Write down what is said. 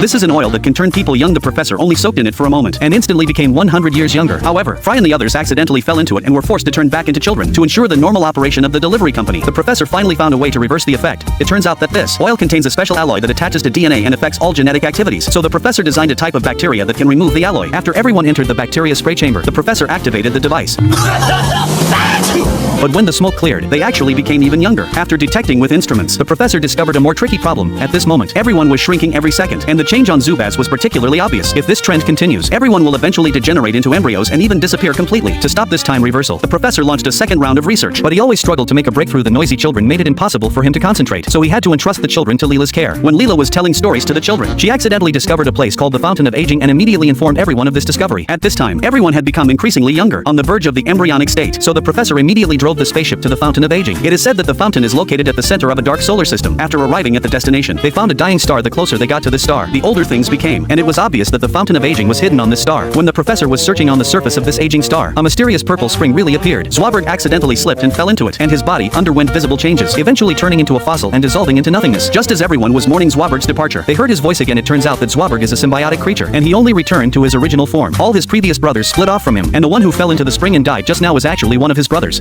This is an oil that can turn people young. The professor only soaked in it for a moment and instantly became 100 years younger. However, Fry and the others accidentally fell into it and were forced to turn back into children to ensure the normal operation of the delivery company. The professor finally found a way to reverse the effect. It turns out that this oil contains a special alloy that attaches to DNA and affects all genetic activities. So the professor designed a type of bacteria that can remove the alloy. After everyone entered the bacteria spray chamber, the professor activated the device. But when the smoke cleared, they actually became even younger. After detecting with instruments, the professor discovered a more tricky problem. At this moment, everyone was shrinking every second, and the change on Zubaz was particularly obvious. If this trend continues, everyone will eventually degenerate into embryos and even disappear completely. To stop this time reversal, the professor launched a second round of research, but he always struggled to make a breakthrough. The noisy children made it impossible for him to concentrate, so he had to entrust the children to Leela's care. When Leela was telling stories to the children, she accidentally discovered a place called the Fountain of Aging and immediately informed everyone of this discovery. At this time, everyone had become increasingly younger, on the verge of the embryonic state, so the professor immediately drove the spaceship to the Fountain of Aging. It is said that the fountain is located at the center of a dark solar system. After arriving at the destination, they found a dying star. The closer they got to this star, the older things became, and it was obvious that the Fountain of Aging was hidden on this star. When the professor was searching on the surface of this aging star, a mysterious purple spring really appeared. Swaberg accidentally slipped and fell into it, and his body underwent visible changes, eventually turning into a fossil and dissolving into nothingness. Just as everyone was mourning Swaberg's departure, they heard his voice again. It turns out that Swaberg is a symbiotic creature, and he only returned to his original form. All his previous brothers split off from him, and the one who fell into the spring and died just now was actually one of his brothers.